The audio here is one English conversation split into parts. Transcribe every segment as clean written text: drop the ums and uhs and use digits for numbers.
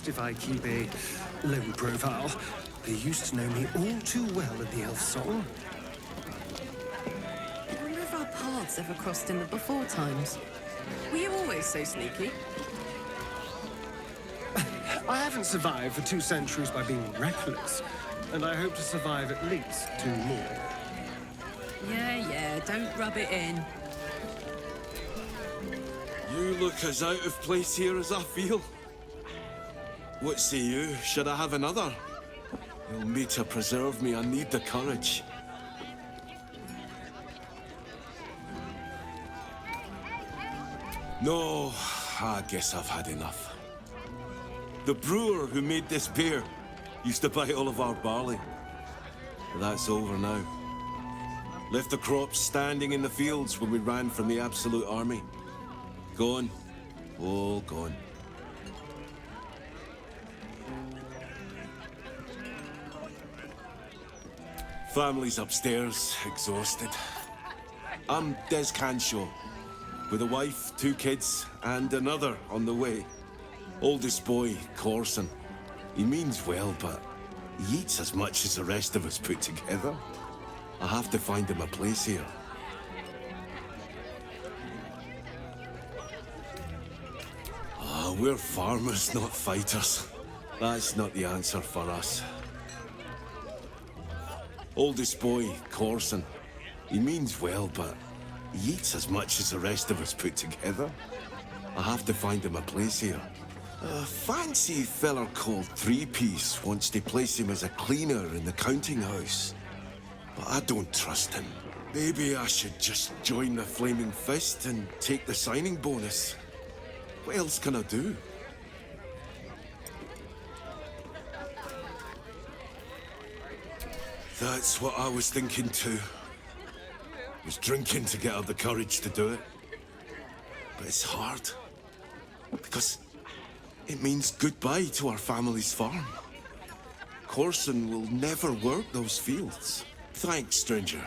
if I keep a low profile. They used to know me all too well at the Elfsong. I wonder if our paths ever crossed in the before times. Were you always so sneaky? I haven't survived for 2 centuries by being reckless, and I hope to survive at least 2 more. Yeah, don't rub it in. You look as out of place here as I feel. What say you? Should I have another? You'll need to preserve me. I need the courage. No, I guess I've had enough. The brewer who made this beer used to buy all of our barley. But that's over now. Left the crops standing in the fields when we ran from the Absolute Army. Gone. All gone. Family's upstairs, exhausted. I'm Des Canshaw, with a wife, 2 kids, and another on the way. Oldest boy, Corson. He means well, but he eats as much as the rest of us put together. I have to find him a place here. We're farmers, not fighters. That's not the answer for us. Oldest boy, Corson. He means well, but he eats as much as the rest of us put together. I have to find him a place here. A fancy feller called Three-Piece wants to place him as a cleaner in the counting house. But I don't trust him. Maybe I should just join the Flaming Fist and take the signing bonus. What else can I do? That's what I was thinking too. Was drinking to get up the courage to do it. But it's hard. Because it means goodbye to our family's farm. Corson will never work those fields. Thanks, stranger.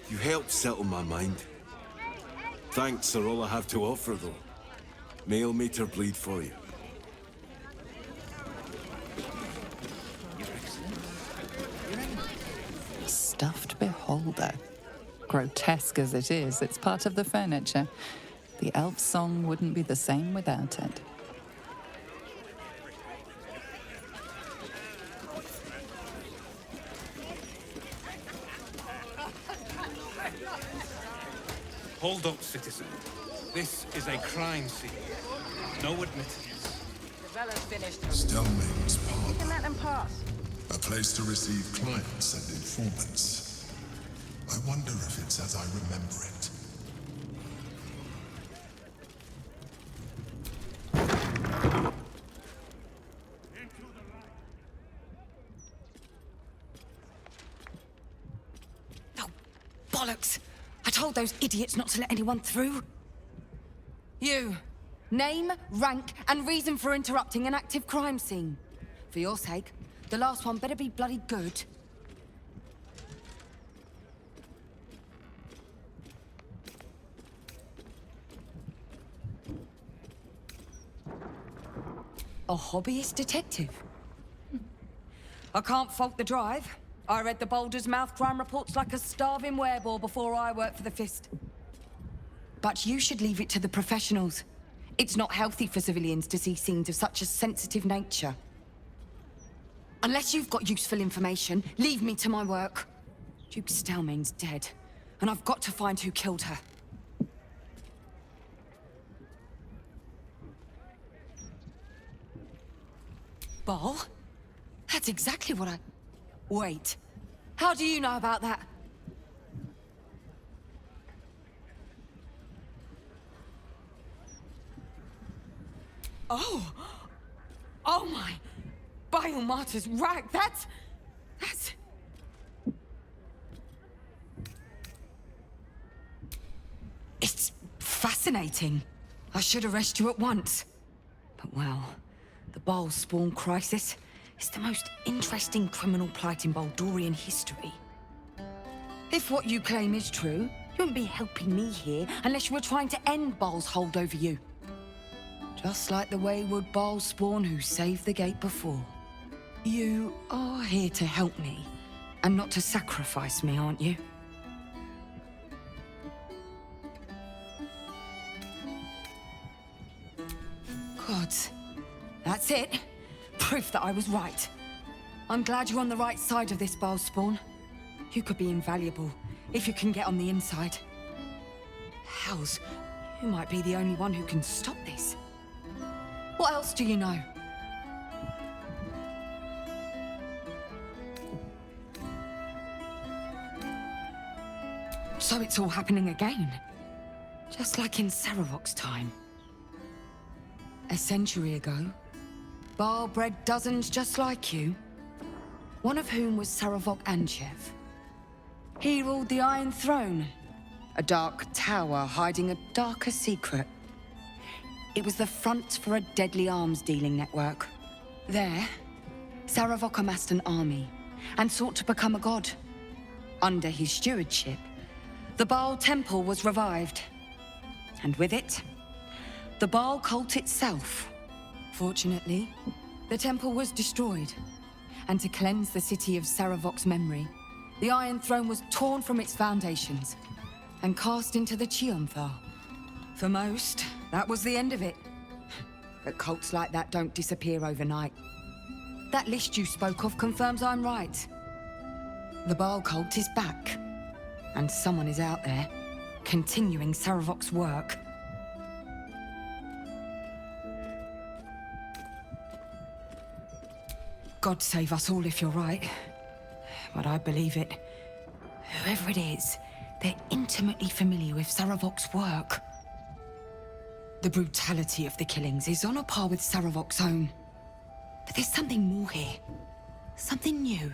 You helped settle my mind. Thanks are all I have to offer, though. Mail meter bleed for you. Stuffed beholder. Grotesque as it is, it's part of the furniture. The Elfsong wouldn't be the same without it. Hold up, citizen. This is a crime scene. No admittance. Devella's finished. Stelmane's You can parlour. let them pass. A place to receive clients and informants. I wonder if it's as I remember it. Oh, bollocks! I told those idiots not to let anyone through. You. Name, rank, and reason for interrupting an active crime scene. For your sake, the last one better be bloody good. A hobbyist detective? I can't fault the drive. I read the Baldur's mouth crime reports like a starving wereball before I worked for the Fist. But you should leave it to the professionals. It's not healthy for civilians to see scenes of such a sensitive nature. Unless you've got useful information, leave me to my work. Duke Stelmane's dead, and I've got to find who killed her. Bhaal? That's exactly what I... Wait. How do you know about that? Oh! Oh my! Bile Martyr's rag, that's... It's fascinating. I should arrest you at once. But well, the Bhaal spawn crisis is the most interesting criminal plight in Baldurian history. If what you claim is true, you wouldn't be helping me here unless you were trying to end Bhaal's hold over you. Just like the wayward Bhaal spawn who saved the gate before. You are here to help me, and not to sacrifice me, aren't you? Gods. That's it. Proof that I was right. I'm glad you're on the right side of this, Bhaal spawn. You could be invaluable, if you can get on the inside. Hells, you might be the only one who can stop this. What else do you know? So it's all happening again. Just like in Saravok's time. A century ago, Bhaal bred dozens just like you. One of whom was Saravok Anchev. He ruled the Iron Throne, a dark tower hiding a darker secret. It was the front for a deadly arms-dealing network. There, Saravok amassed an army and sought to become a god. Under his stewardship, the Bhaal Temple was revived. And with it, the Bhaal cult itself. Fortunately, the temple was destroyed. And to cleanse the city of Saravok's memory, the Iron Throne was torn from its foundations and cast into the Chionthar. For most, that was the end of it. But cults like that don't disappear overnight. That list you spoke of confirms I'm right. The Bhaal cult is back. And someone is out there, continuing Saravok's work. God save us all if you're right. But I believe it. Whoever it is, they're intimately familiar with Saravok's work. The brutality of the killings is on a par with Saravok's own. But there's something more here. Something new.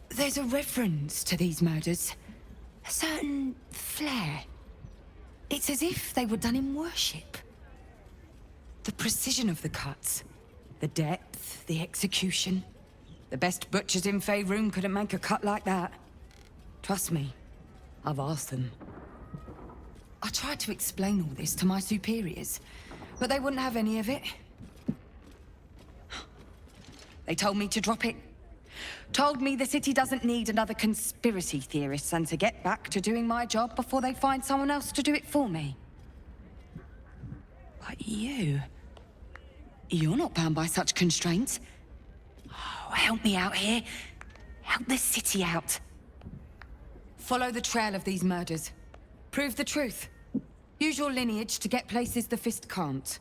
There's a reference to these murders. A certain flair. It's as if they were done in worship. The precision of the cuts. The depth, the execution. The best butchers in Faerun couldn't make a cut like that. Trust me, I've asked them. I tried to explain all this to my superiors, but they wouldn't have any of it. They told me to drop it. Told me the city doesn't need another conspiracy theorist and to get back to doing my job before they find someone else to do it for me. But you're not bound by such constraints. Oh, help me out here. Help the city out. Follow the trail of these murders. Prove the truth. Use your lineage to get places the Fist can't.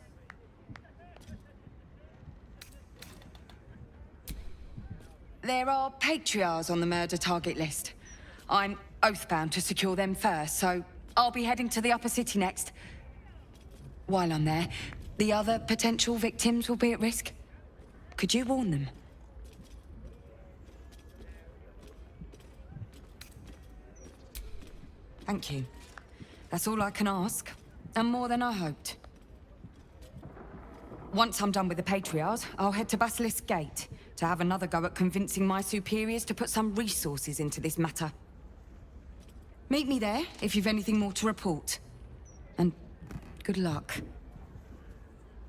There are patriarchs on the murder target list. I'm oathbound to secure them first, so I'll be heading to the upper city next. While I'm there, the other potential victims will be at risk. Could you warn them? Thank you. That's all I can ask, and more than I hoped. Once I'm done with the Patriarchs, I'll head to Basilisk Gate to have another go at convincing my superiors to put some resources into this matter. Meet me there if you've anything more to report. And good luck.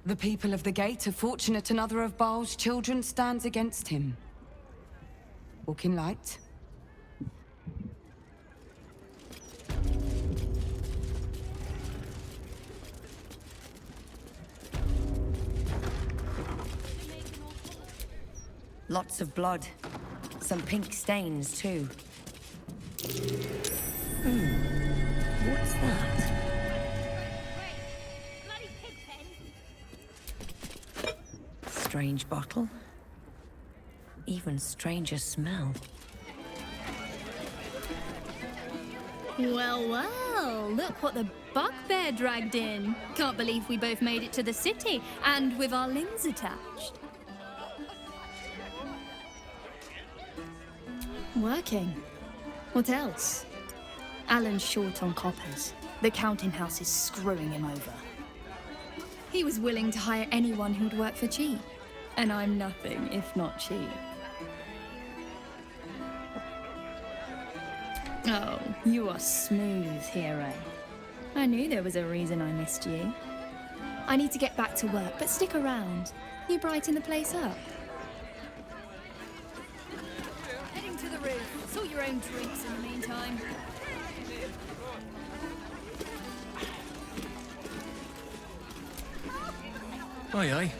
The people of the Gate are fortunate another of Bhaal's children stands against him. Walk in light. Lots of blood. Some pink stains, too. What's that? Strange bottle. Even stranger smell. Well, well, look what the bugbear dragged in. Can't believe we both made it to the city, and with our limbs attached. Working. What else? Alan's short on coppers. The counting house is screwing him over. He was willing to hire anyone who'd work for cheap. And I'm nothing if not cheap. Oh, you are smooth, hero. I knew there was a reason I missed you. I need to get back to work, but stick around. You brighten the place up. Heading to the roof. Sort your own drinks in the meantime. Aye, aye.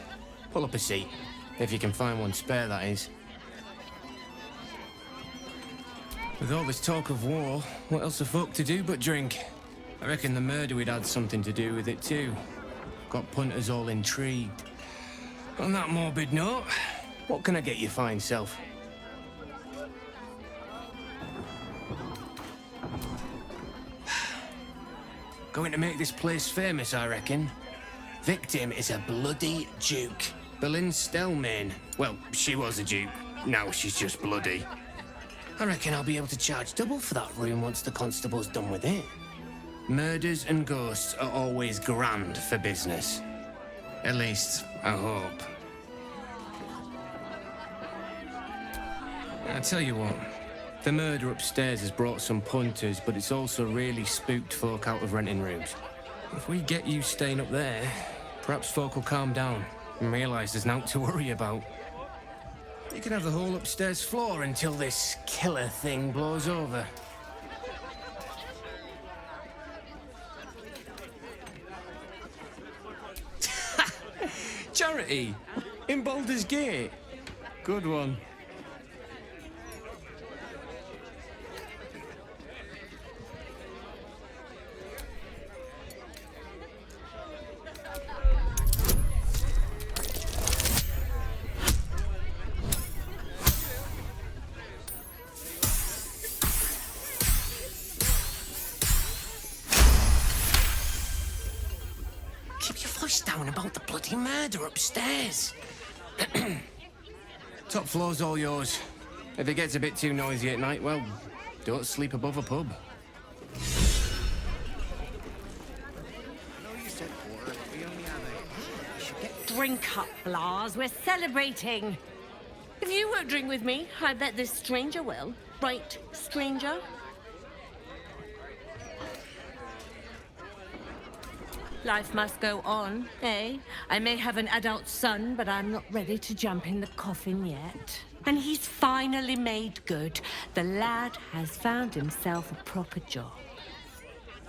Pull up a seat. If you can find one spare, that is. With all this talk of war, what else the folk to do but drink? I reckon the murder we'd had something to do with it too. Got punters all intrigued. On that morbid note, what can I get you fine self? Going to make this place famous, I reckon. Victim is a bloody duke. Boleyn Stelmane. Well, she was a duke. Now she's just bloody. I reckon I'll be able to charge double for that room once the constable's done with it. Murders and ghosts are always grand for business. At least, I hope. I tell you what, the murder upstairs has brought some punters, but it's also really spooked folk out of renting rooms. If we get you staying up there, perhaps folk will calm down and realise there's naught to worry about. You can have the whole upstairs floor until this killer thing blows over. Charity! In Baldur's Gate! Good one. Down about the bloody murder upstairs. Top floor's all yours. If it gets a bit too noisy at night, well, don't sleep above a pub. Drink up, Blas. We're celebrating. If you won't drink with me, I bet this stranger will. Right, stranger? Life must go on, eh? I may have an adult son, but I'm not ready to jump in the coffin yet. And he's finally made good. The lad has found himself a proper job.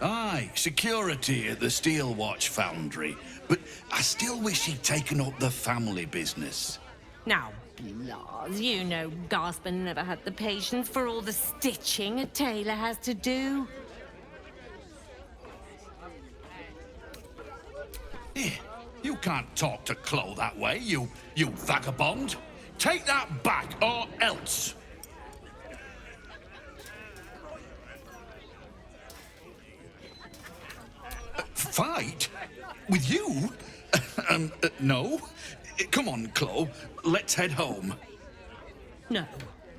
Aye, security at the steel watch foundry. But I still wish he'd taken up the family business. Now, Blas, you know Gaspar never had the patience for all the stitching a tailor has to do. You can't talk to Chloe that way, you vagabond. Take that back, or else. Fight? With you? No. Come on, Chloe. Let's head home. No,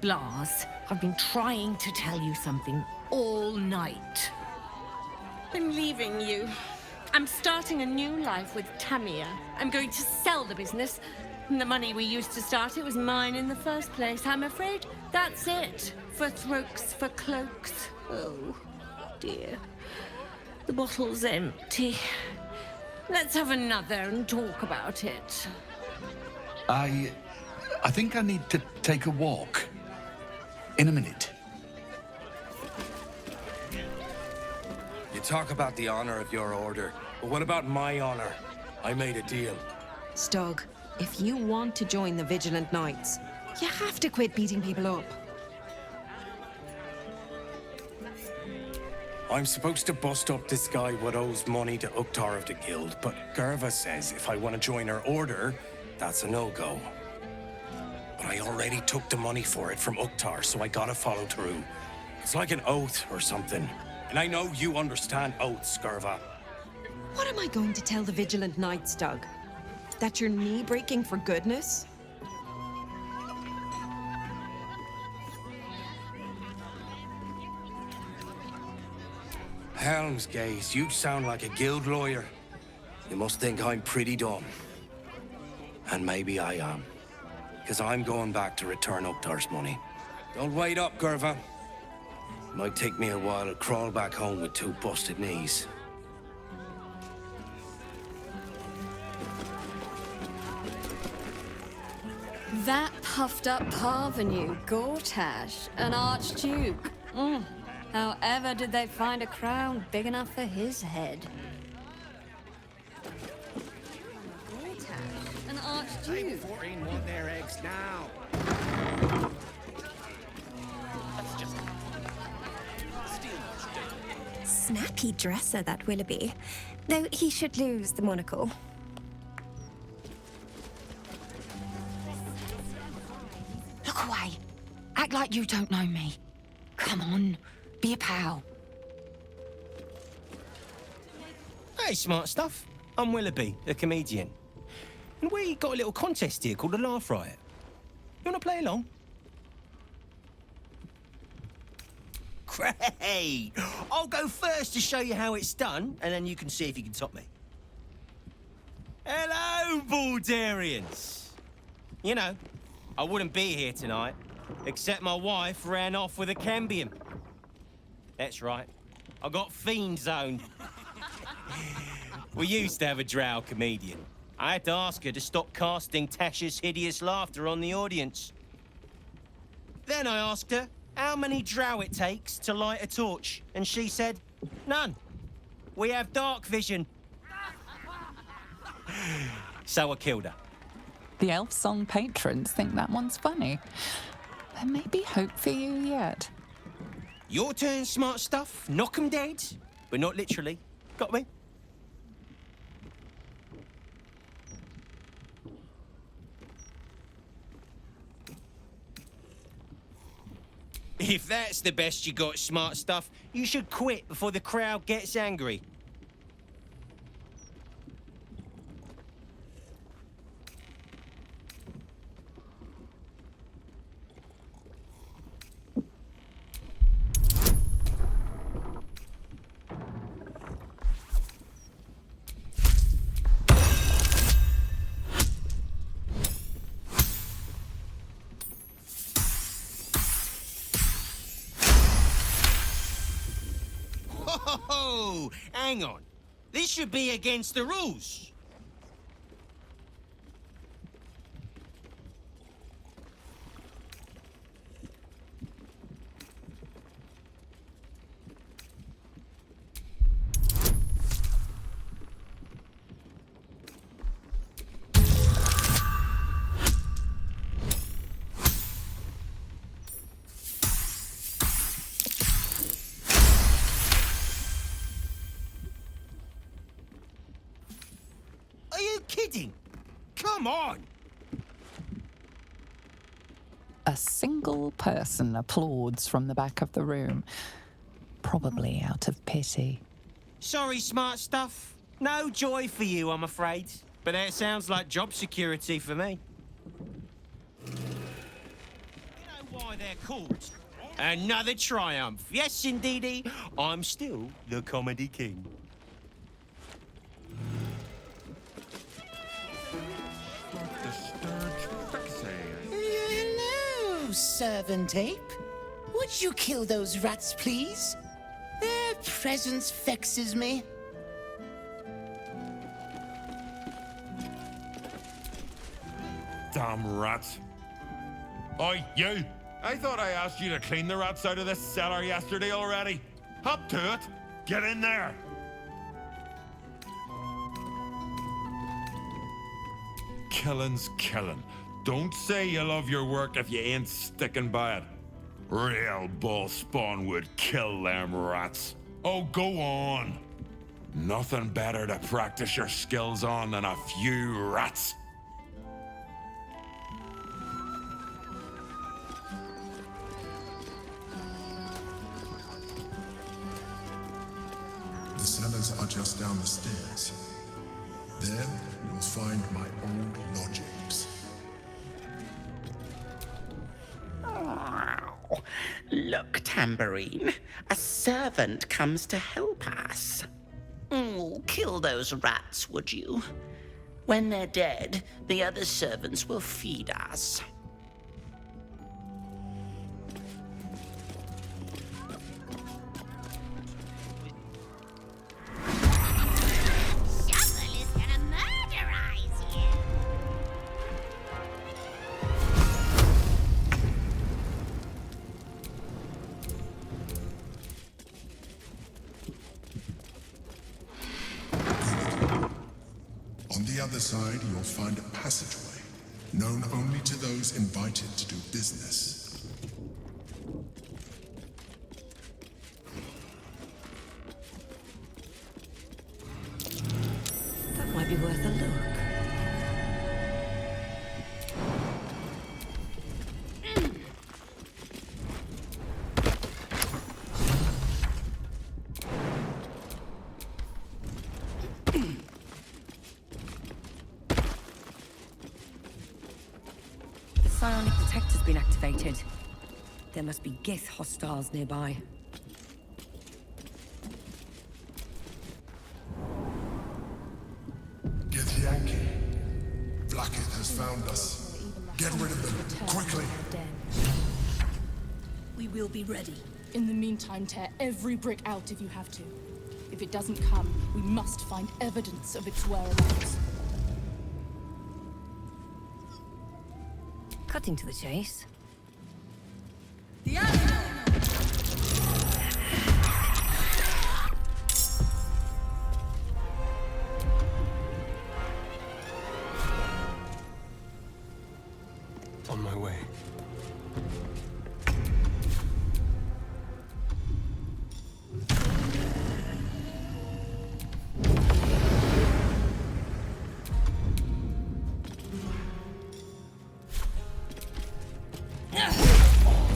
Blas. I've been trying to tell you something all night. I'm leaving you. I'm starting a new life with Tamia. I'm going to sell the business. And the money we used to start it was mine in the first place. I'm afraid that's it. For throats, for cloaks. Oh, dear. The bottle's empty. Let's have another and talk about it. I think I need to take a walk. In a minute. You talk about the honor of your order, but what about my honor? I made a deal. Stug, if you want to join the Vigilant Knights, you have to quit beating people up. I'm supposed to bust up this guy what owes money to Uktar of the Guild, but Gerva says if I want to join her order, that's a no-go. But I already took the money for it from Uktar, so I gotta follow through. It's like an oath or something. And I know you understand oaths, Gerva. What am I going to tell the Vigilant Knights, Doug? That you're knee-breaking for goodness? Helmsgaze, you sound like a guild lawyer. You must think I'm pretty dumb. And maybe I am. Because I'm going back to return Uktar's money. Don't wait up, Gerva. Might take me a while to crawl back home with two busted knees. That puffed up parvenu, Gortash, an archduke. However did they find a crown big enough for his head? Gortash, an archduke. 14 want their eggs now. That's just... Snappy dresser, that Willoughby. Though he should lose the monocle. Look away. Act like you don't know me. Come on, be a pal. Hey, smart stuff. I'm Willoughby, the comedian. And we got a little contest here called the Laugh Riot. You want to play along? Great! I'll go first to show you how it's done, and then you can see if you can top me. Hello, Baldurians! You know, I wouldn't be here tonight, except my wife ran off with a cambion. That's right, I got fiend zoned. We used to have a drow comedian. I had to ask her to stop casting Tasha's hideous laughter on the audience. Then I asked her how many drow it takes to light a torch, and she said, none. We have dark vision. So I killed her. The Elfsong patrons think that one's funny. There may be hope for you yet. Your turn, smart stuff. Knock 'em dead, but not literally. Got me? If that's the best you got, smart stuff, you should quit before the crowd gets angry. Oh, hang on. This should be against the rules. Are you kidding? Come on! A single person applauds from the back of the room, probably out of pity. Sorry, smart stuff. No joy for you, I'm afraid. But that sounds like job security for me. You know why they're called? Another triumph. Yes, indeedy. I'm still the comedy king. Hello, servant ape. Would you kill those rats, please? Their presence vexes me. Damn rats. Oi, you! I thought I asked you to clean the rats out of this cellar yesterday already. Hop to it. Get in there. Killing's killing. Don't say you love your work if you ain't sticking by it. Real bull spawn would kill them rats. Oh, go on. Nothing better to practice your skills on than a few rats. The cellars are just down the stairs. There, you'll find my old lodgings. Oh, look, Tambourine. A servant comes to help us. Oh, kill those rats, would you? When they're dead, the other servants will feed us. Shuffle is gonna murderize you. other side, you'll find a passageway, known only to those invited to do business. That might be worth a look. The psionic detector's been activated. There must be Gith hostiles nearby. Gith Yankee. Blackith has found us. Get rid of them, quickly! We will be ready. In the meantime, tear every brick out if you have to. If it doesn't come, we must find evidence of its whereabouts. Cutting to the chase. On my way.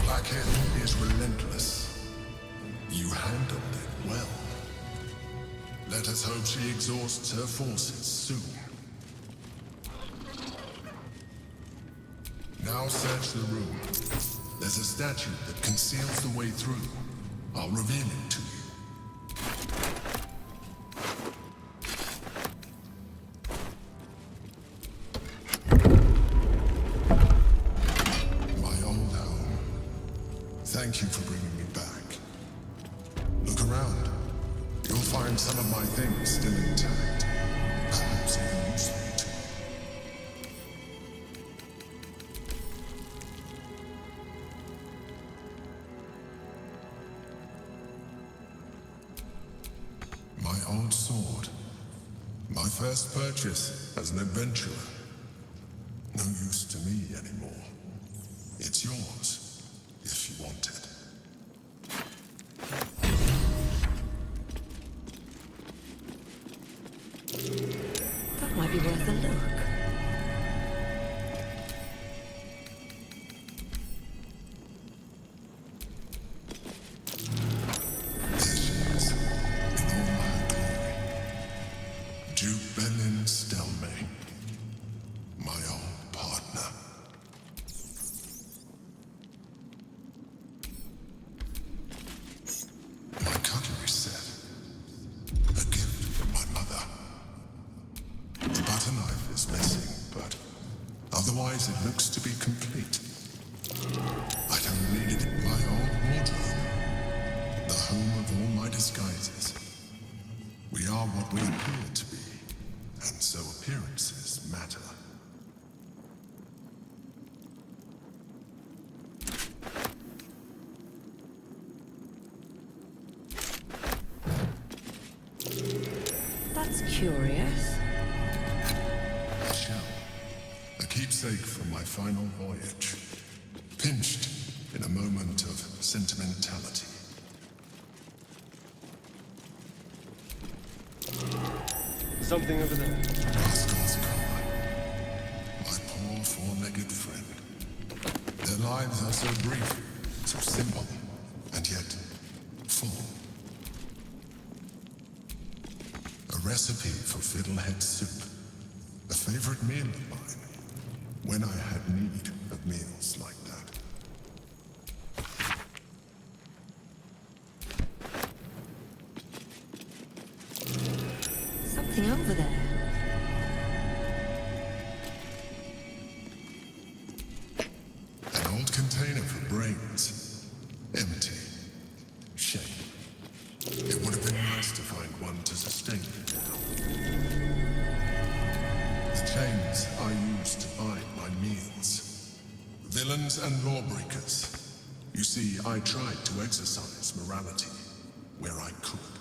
Blackhead is relentless. You handled it well. Let us hope she exhausts her forces soon. Now search the room. There's a statue that conceals the way through. I'll reveal it to you. Thank you for bringing me back. Look around. You'll find some of my things still intact. Perhaps even useful too. My old sword. My first purchase as an adventurer. No use to me anymore. It's yours. If you want it. That might be worth a look. There she is, in all her glory. Duke Belin Stelmane, my old partner. My cutlery set. A gift from my mother. The butter knife is missing, but otherwise it looks to be complete. I don't need it in my old wardrobe. The home of all my disguises. We are what we appear to be, and so appearances matter. That's curious. A shell. A keepsake from my final voyage. Pinched in a moment of sentimentality. Something over there. Rascal's gone. My poor four-legged friend. Their lives are so brief, so simple, and yet full. A recipe for fiddlehead soup. A favorite meal of mine. When I had need of meals like that. Something over there. An old container for brains. Empty. Shame. It would have been nice to find one to sustain it now. The chains I used to buy my meals. Villains and lawbreakers. You see, I tried to exercise morality where I could.